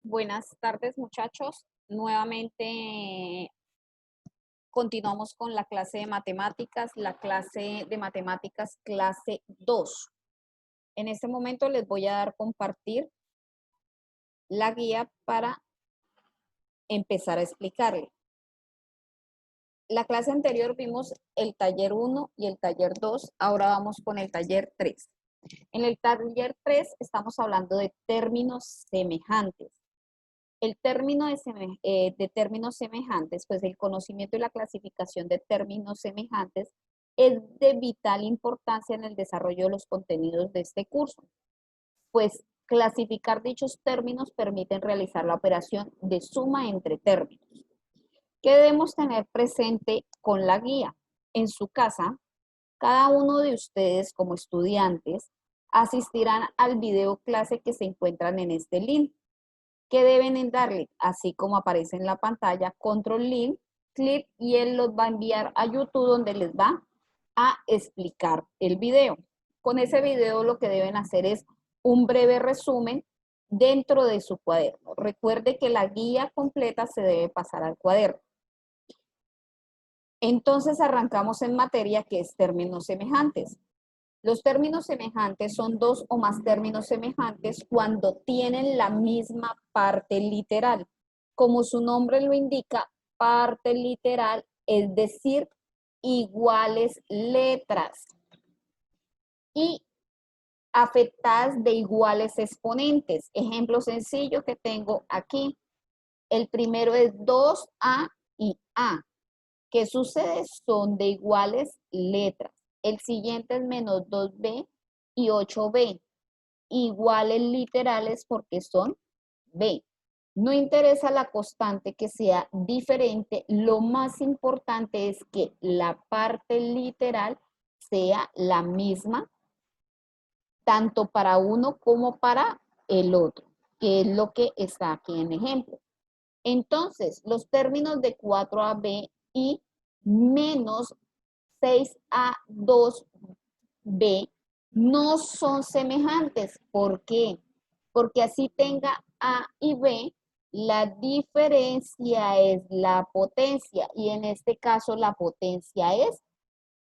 Buenas tardes, muchachos. Nuevamente continuamos con la clase de matemáticas, clase 2. En este momento les voy a dar compartir la guía para empezar a explicarle. La clase anterior vimos el taller 1 y el taller 2, ahora vamos con el taller 3. En el taller 3 estamos hablando de términos semejantes. El término de términos semejantes, pues el conocimiento y la clasificación de términos semejantes es de vital importancia en el desarrollo de los contenidos de este curso, pues clasificar dichos términos permite realizar la operación de suma entre términos. ¿Qué debemos tener presente con la guía? En su casa, cada uno de ustedes como estudiantes asistirán al video clase que se encuentran en este link. ¿Qué deben darle? Así como aparece en la pantalla, control link, clic y él los va a enviar a YouTube donde les va a explicar el video. Con ese video lo que deben hacer es un breve resumen dentro de su cuaderno. Recuerde que la guía completa se debe pasar al cuaderno. Entonces arrancamos en materia que es términos semejantes. Los términos semejantes son dos o más términos semejantes cuando tienen la misma parte literal. Como su nombre lo indica, parte literal, es decir, iguales letras y afectadas de iguales exponentes. Ejemplo sencillo que tengo aquí. El primero es 2A y A. ¿Qué sucede? Son de iguales letras. El siguiente es menos 2B y 8B. Iguales literales porque son B. No interesa la constante que sea diferente, lo más importante es que la parte literal sea la misma, tanto para uno como para el otro, que es lo que está aquí en ejemplo. Entonces, los términos de 4AB y menos 6A2B no son semejantes. ¿Por qué? Porque así tenga A y B, la diferencia es la potencia y en este caso la potencia es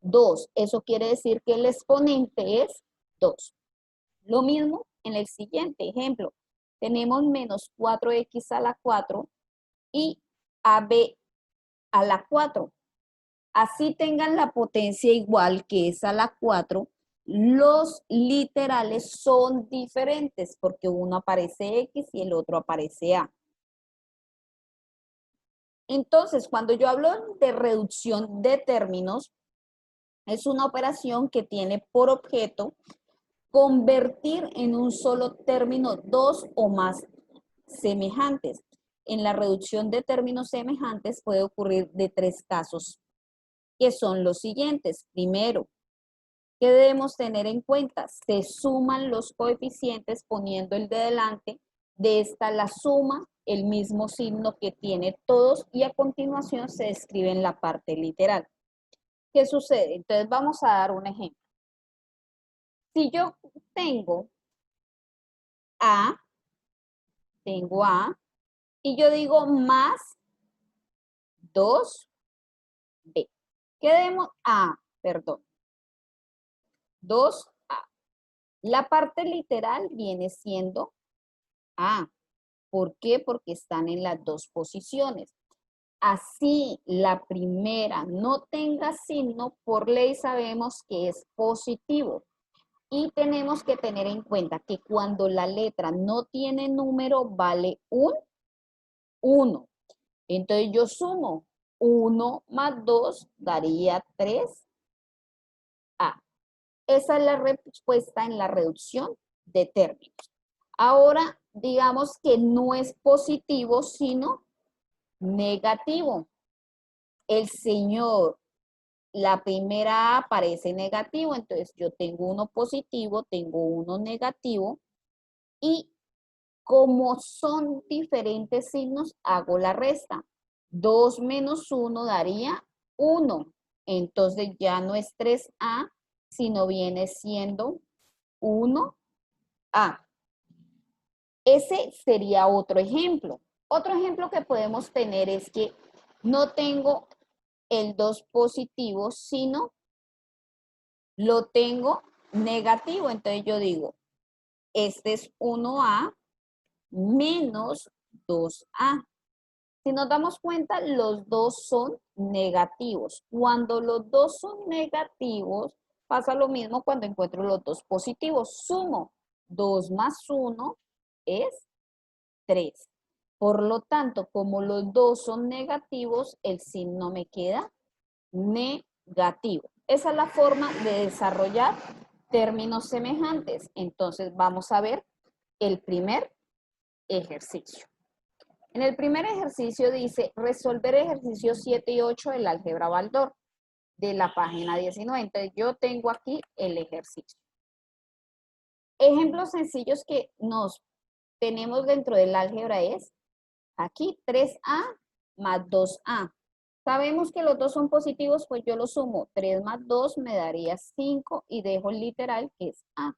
2. Eso quiere decir que el exponente es 2. Lo mismo en el siguiente ejemplo. Tenemos menos 4x a la 4 y AB a la 4. Así tengan la potencia igual que es a la 4, los literales son diferentes porque uno aparece X y el otro aparece A. Entonces, cuando yo hablo de reducción de términos, es una operación que tiene por objeto convertir en un solo término dos o más semejantes. En la reducción de términos semejantes puede ocurrir de tres casos, que son los siguientes. Primero, ¿qué debemos tener en cuenta? Se suman los coeficientes poniendo el de delante. De esta la suma, el mismo signo que tiene todos y a continuación se describe en la parte literal. ¿Qué sucede? Entonces vamos a dar un ejemplo. Si yo tengo A, y yo digo más 2B. ¿Qué debemos? Perdón, 2A. La parte literal viene siendo A. ¿Por qué? Porque están en las dos posiciones. Así la primera no tenga signo, por ley sabemos que es positivo. Y tenemos que tener en cuenta que cuando la letra no tiene número, vale un 1. Entonces yo sumo 1 más 2 daría 3A. Esa es la respuesta en la reducción de términos. Ahora, digamos que no es positivo, sino negativo. El señor, la primera A aparece negativo, entonces yo tengo uno positivo, tengo uno negativo, y como son diferentes signos, hago la resta. 2 menos 1 daría 1. Entonces ya no es 3A, sino viene siendo 1A. Ese sería otro ejemplo. Otro ejemplo que podemos tener es que no tengo el 2 positivo, sino lo tengo negativo. Entonces yo digo, este es 1A menos 2A. Si nos damos cuenta, los dos son negativos. Cuando los dos son negativos, pasa lo mismo cuando encuentro los dos positivos. Sumo 2 más 1 es 3. Por lo tanto, como los dos son negativos, el signo me queda negativo. Esa es la forma de desarrollar términos semejantes. Entonces, vamos a ver el primer ejercicio. En el primer ejercicio dice resolver ejercicios 7 y 8 del álgebra Baldor de la página 19. Entonces, yo tengo aquí el ejercicio. Ejemplos sencillos que nos tenemos dentro del álgebra es aquí 3A más 2A. Sabemos que los dos son positivos, pues yo los sumo. 3 más 2 me daría 5 y dejo el literal que es A.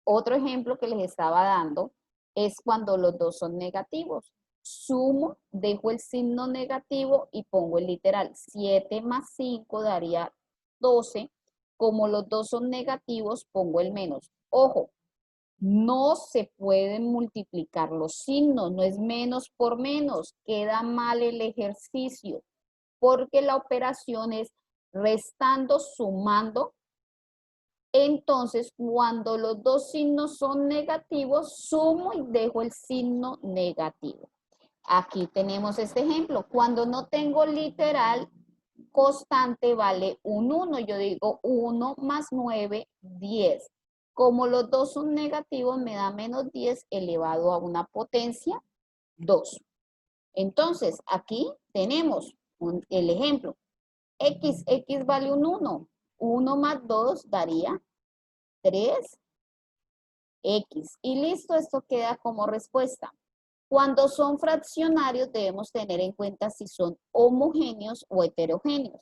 Otro ejemplo que les estaba dando es cuando los dos son negativos. Sumo, dejo el signo negativo y pongo el literal. 7 más 5 daría 12. Como los dos son negativos, pongo el menos. Ojo, no se pueden multiplicar los signos, no es menos por menos. Queda mal el ejercicio porque la operación es restando, sumando. Entonces, cuando los dos signos son negativos, sumo y dejo el signo negativo. Aquí tenemos este ejemplo. Cuando no tengo literal, constante vale un 1. Yo digo 1 más 9, 10. Como los dos son negativos, me da menos 10 elevado a una potencia 2. Entonces, aquí tenemos el ejemplo. X vale un 1. 1 más 2 daría 3x. Y listo, esto queda como respuesta. Cuando son fraccionarios debemos tener en cuenta si son homogéneos o heterogéneos.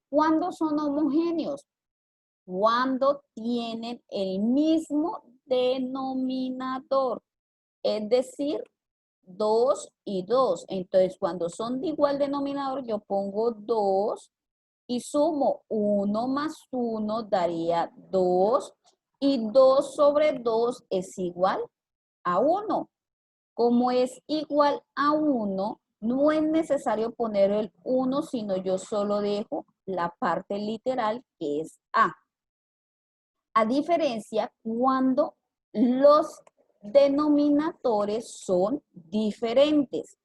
¿Cuándo son homogéneos? Cuando tienen el mismo denominador, es decir, 2 y 2. Entonces, cuando son de igual denominador, yo pongo 2 y sumo 1 más 1 daría 2 y 2 sobre 2 es igual a 1. Como es igual a 1, no es necesario poner el 1, sino yo solo dejo la parte literal que es A. A diferencia cuando los denominadores son diferentes.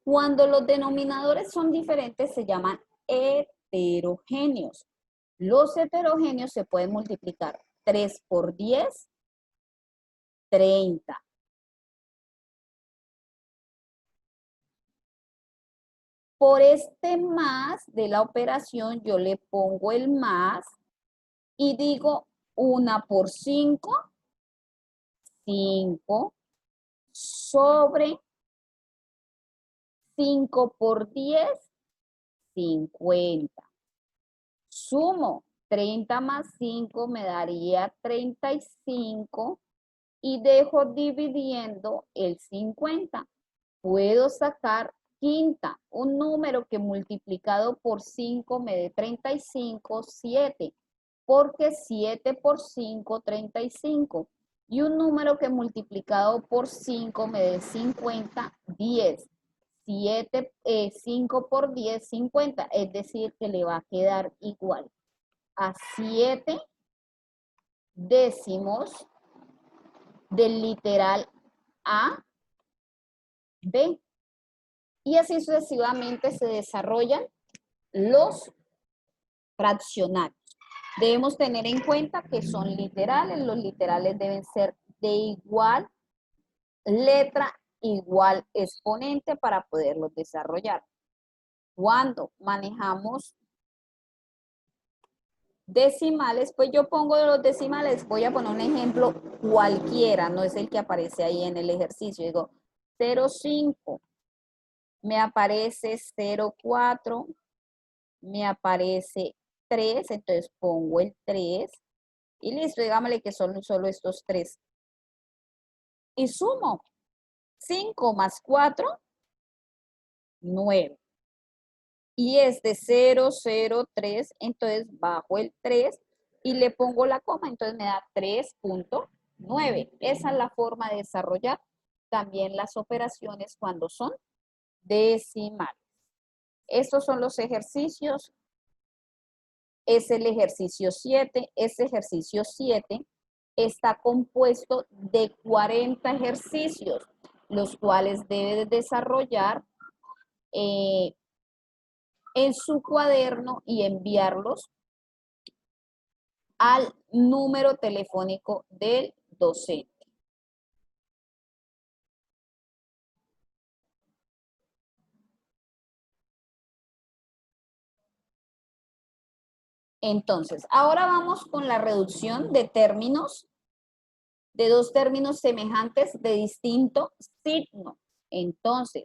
Cuando los denominadores son diferentes se llaman heterogéneos. Los heterogéneos se pueden multiplicar 3 por 10, 30. Por este más de la operación yo le pongo el más y digo 1 por 5, 5 sobre 5 por 10, 50. Sumo 30 más 5 me daría 35 y dejo dividiendo el 50. Puedo sacar quinta, un número que multiplicado por 5 me dé 35, 7, porque 7 por 5, 35. Y un número que multiplicado por 5 me dé 50, 10. 5 por 10, 50, es decir, que le va a quedar igual a 7 décimos del literal A, B. Y así sucesivamente se desarrollan los fraccionarios. Debemos tener en cuenta que son literales. Los literales deben ser de igual letra, igual exponente para poderlos desarrollar. Cuando manejamos decimales, pues yo pongo los decimales, voy a poner un ejemplo cualquiera, no es el que aparece ahí en el ejercicio. Digo 0,5, me aparece 0,4, me aparece 3, entonces pongo el 3 y listo, digámosle que son solo estos 3. Y sumo 5 más 4, 9. Y es de 0, 0, 3, entonces bajo el 3 y le pongo la coma, entonces me da 3.9. Esa es la forma de desarrollar también las operaciones cuando son decimales. Estos son los ejercicios. Es el ejercicio 7. Ese ejercicio 7 está compuesto de 40 ejercicios, los cuales debe desarrollar en su cuaderno y enviarlos al número telefónico del docente. Entonces, ahora vamos con la reducción de términos, de dos términos semejantes de distinto signo. Entonces,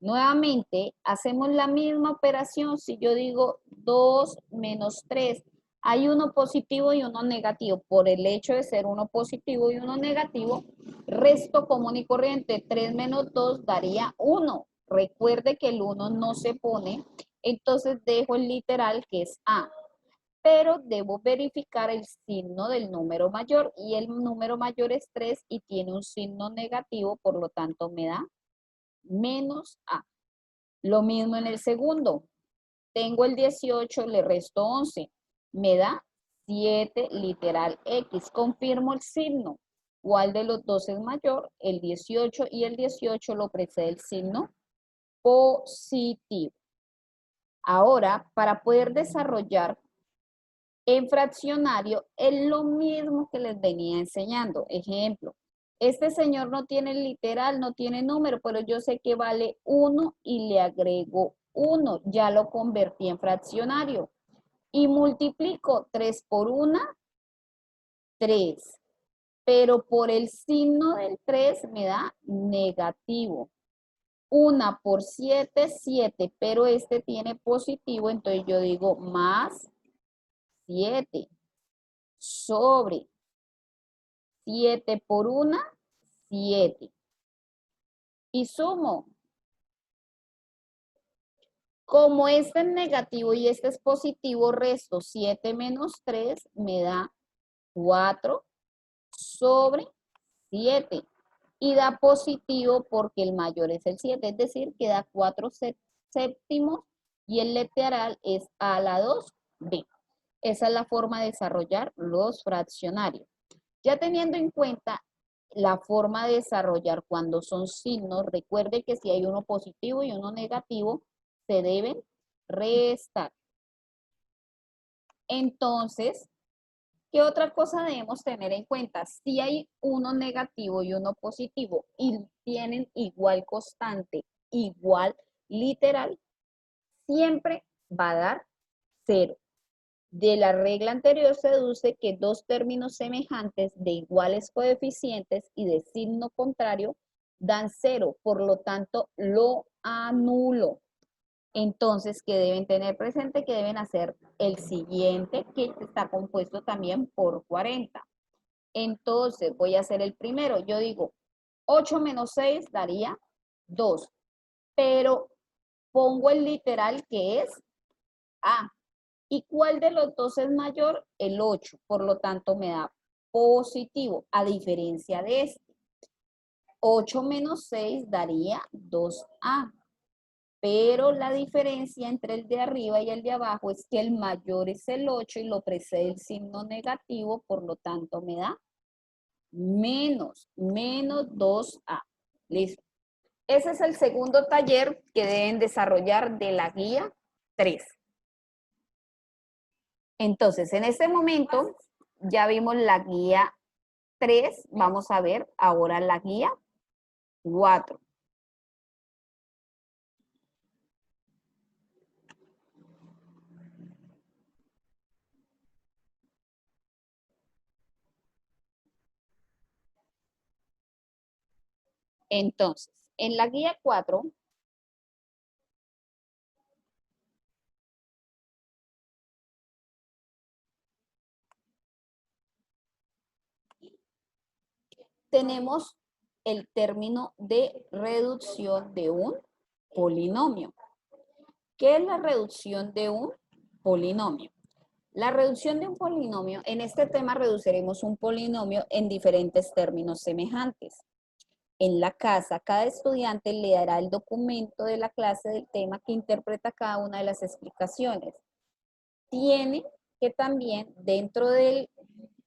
nuevamente, hacemos la misma operación. Si yo digo 2 menos 3, hay uno positivo y uno negativo. Por el hecho de ser uno positivo y uno negativo, resto común y corriente, 3 menos 2 daría 1. Recuerde que el 1 no se pone, entonces dejo el literal que es A. Pero debo verificar el signo del número mayor y el número mayor es 3 y tiene un signo negativo, por lo tanto me da menos A. Lo mismo en el segundo. Tengo el 18, le resto 11. Me da 7 literal X. Confirmo el signo. ¿Cuál de los dos es mayor? El 18 y el 18 lo precede el signo positivo. Ahora, para poder desarrollar en fraccionario es lo mismo que les venía enseñando. Ejemplo, este señor no tiene literal, no tiene número, pero yo sé que vale 1 y le agrego 1. Ya lo convertí en fraccionario. Y multiplico 3 por 1, 3. Pero por el signo del 3 me da negativo. 1 por 7, 7. Pero este tiene positivo, entonces yo digo más 7. Sobre 7 por 1, 7. Y sumo. Como este es negativo y este es positivo, resto 7 menos 3 me da 4 sobre 7. Y da positivo porque el mayor es el 7, es decir, que da 4 séptimos y el literal es a la 2b. Esa es la forma de desarrollar los fraccionarios. Ya teniendo en cuenta la forma de desarrollar cuando son signos, recuerde que si hay uno positivo y uno negativo, se deben restar. Entonces, ¿qué otra cosa debemos tener en cuenta? Si hay uno negativo y uno positivo y tienen igual constante, igual literal, siempre va a dar 0. De la regla anterior se deduce que dos términos semejantes de iguales coeficientes y de signo contrario dan 0, por lo tanto lo anulo. Entonces, ¿qué deben tener presente? Que deben hacer el siguiente, que está compuesto también por 40. Entonces, voy a hacer el primero. Yo digo, 8 menos 6 daría 2, pero pongo el literal que es A. ¿Y cuál de los dos es mayor? El 8, por lo tanto me da positivo, a diferencia de este. 8 menos 6 daría 2A, pero la diferencia entre el de arriba y el de abajo es que el mayor es el 8 y lo precede el signo negativo, por lo tanto me da menos 2A. Listo. Ese es el segundo taller que deben desarrollar de la guía 3. Entonces, en este momento ya vimos la guía 3, vamos a ver ahora la guía 4. Entonces, en la guía 4 tenemos el término de reducción de un polinomio. ¿Qué es la reducción de un polinomio? La reducción de un polinomio, en este tema reduciremos un polinomio en diferentes términos semejantes. En la casa, cada estudiante le dará el documento de la clase del tema que interpreta cada una de las explicaciones. Tiene que también, dentro de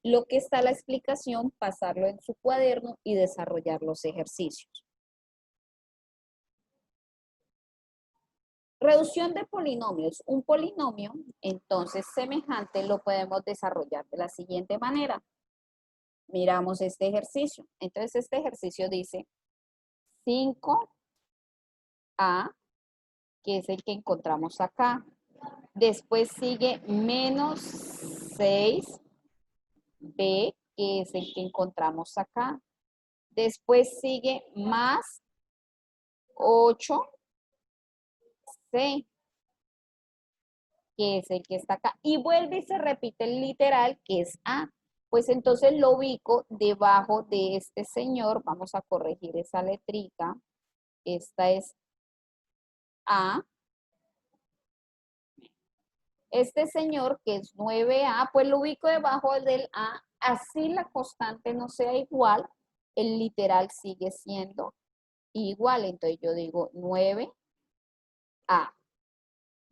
lo que está la explicación, pasarlo en su cuaderno y desarrollar los ejercicios. Reducción de polinomios. Un polinomio, entonces, semejante, lo podemos desarrollar de la siguiente manera. Miramos este ejercicio. Entonces, este ejercicio dice 5A, que es el que encontramos acá. Después sigue menos 6B, que es el que encontramos acá. Después sigue más 8C, que es el que está acá. Y vuelve y se repite el literal, que es A. Pues entonces lo ubico debajo de este señor. Vamos a corregir esa letrica. Esta es A. Este señor, que es 9A, pues lo ubico debajo del A. Así la constante no sea igual, el literal sigue siendo igual. Entonces yo digo 9A.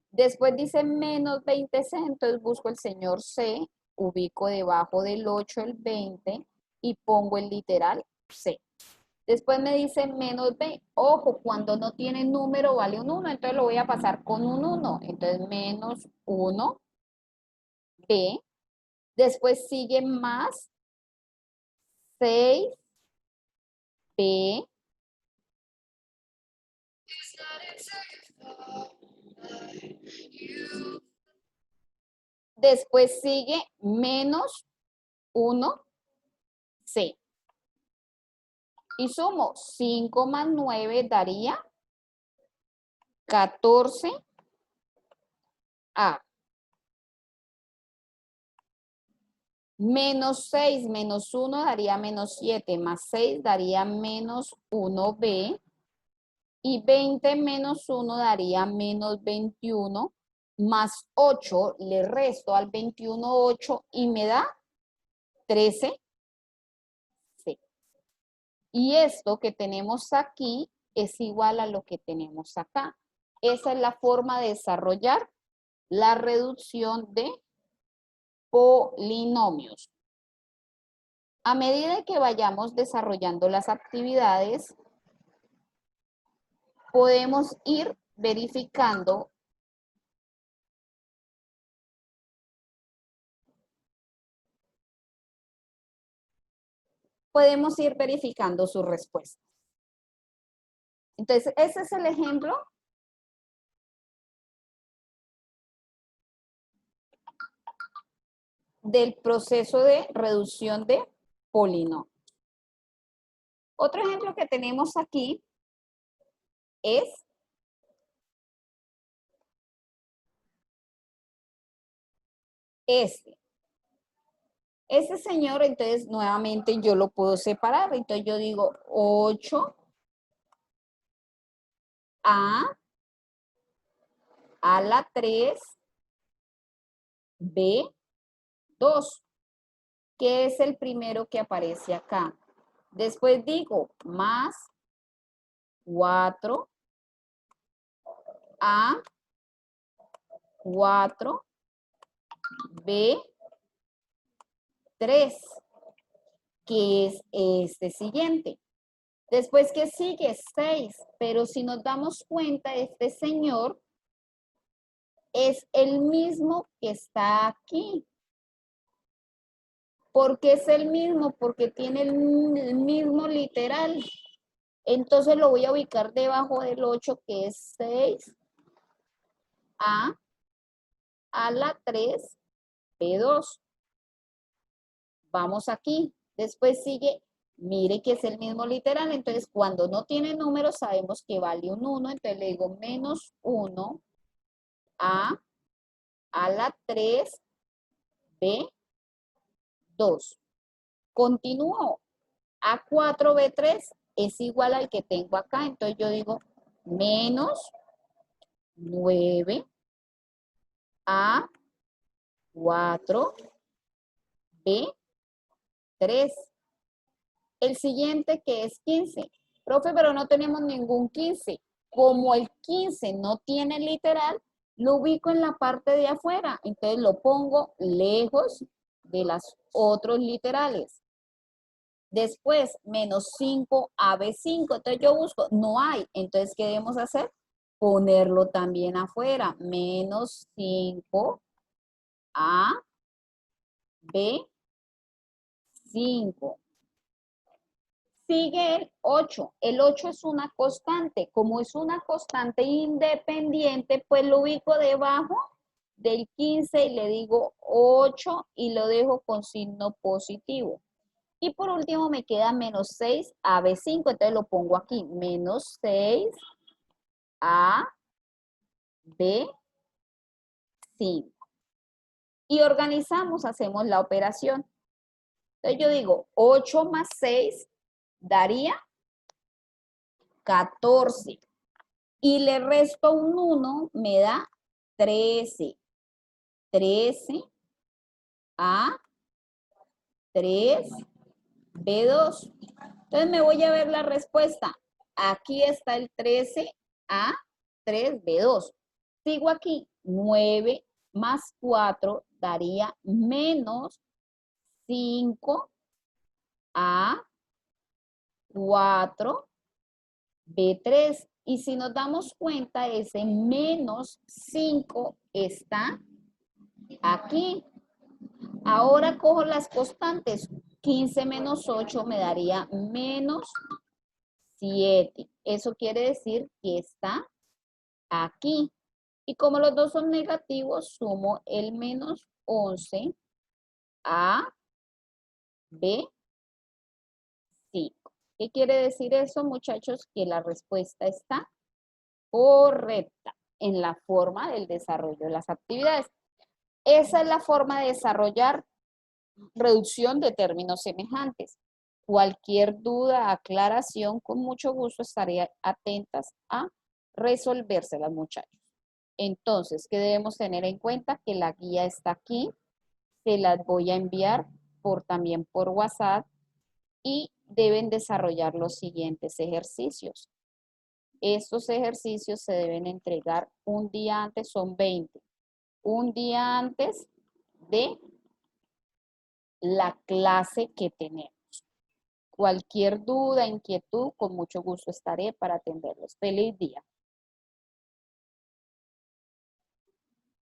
Después dice menos 20C, entonces busco el señor C, ubico debajo del 8 el 20 y pongo el literal C. Después me dice menos B. Ojo, cuando no tiene número vale un 1, entonces lo voy a pasar con un 1. Entonces menos 1, B. Después sigue más 6, B. Después sigue menos 1, C. Y sumo 5 más 9 daría 14A. Menos 6 menos 1 daría menos 7, más 6 daría menos 1B. Y 20 menos 1 daría menos 21, más 8, le resto al 21 8 y me da 13C. Y esto que tenemos aquí es igual a lo que tenemos acá. Esa es la forma de desarrollar la reducción de polinomios. A medida que vayamos desarrollando las actividades, podemos ir verificando sus respuestas. Entonces, ese es el ejemplo del proceso de reducción de polinomios. Otro ejemplo que tenemos aquí es este. Este señor, entonces, nuevamente yo lo puedo separar. Entonces, yo digo 8A a la 3 B2, que es el primero que aparece acá. Después digo más 4A 4B3, que es este siguiente. Después que sigue 6, pero si nos damos cuenta, este señor es el mismo que está aquí. ¿Por qué es el mismo? Porque tiene el mismo literal. Entonces lo voy a ubicar debajo del 8, que es 6A a la 3 B2. Vamos aquí. Después sigue, mire que es el mismo literal. Entonces, cuando no tiene números, sabemos que vale un 1. Entonces, le digo menos 1A a la 3 B2. Continúo. A4B3 es igual al que tengo acá. Entonces yo digo menos 9 a 4 b 3. El siguiente que es 15. Profe, pero no tenemos ningún 15. Como el 15 no tiene literal, lo ubico en la parte de afuera. Entonces lo pongo lejos de los otros literales. Después, menos 5 a B5. Entonces yo busco, no hay. Entonces, ¿qué debemos hacer? Ponerlo también afuera. Menos 5 a B5. Sigue el 8. El 8 es una constante. Como es una constante independiente, pues lo ubico debajo del 15 y le digo 8 y lo dejo con signo positivo. Y por último me queda menos 6 a B5, entonces lo pongo aquí. Menos 6 a B5. Y organizamos, hacemos la operación. Entonces yo digo 8 más 6 daría 14. Y le resto un 1, me da 13. 13 a 3 B2. Entonces me voy a ver la respuesta. Aquí está el 13 a 3 B2. Sigo aquí. 9 más 4 daría menos 5 a 4 B3. Y si nos damos cuenta, ese menos 5 está aquí. Ahora cojo las constantes. 15 menos 8 me daría menos 7. Eso quiere decir que está aquí. Y como los dos son negativos, sumo el menos 11 a B5. ¿Qué quiere decir eso, muchachos? Que la respuesta está correcta en la forma del desarrollo de las actividades. Esa es la forma de desarrollar reducción de términos semejantes. Cualquier duda, aclaración, con mucho gusto estaré atentas a resolvérselas, muchachos. Entonces, ¿qué debemos tener en cuenta? Que la guía está aquí, se las voy a enviar también por WhatsApp y deben desarrollar los siguientes ejercicios. Estos ejercicios se deben entregar un día antes, son 20, un día antes de la clase que tenemos. Cualquier duda, inquietud, con mucho gusto estaré para atenderlos. Feliz día.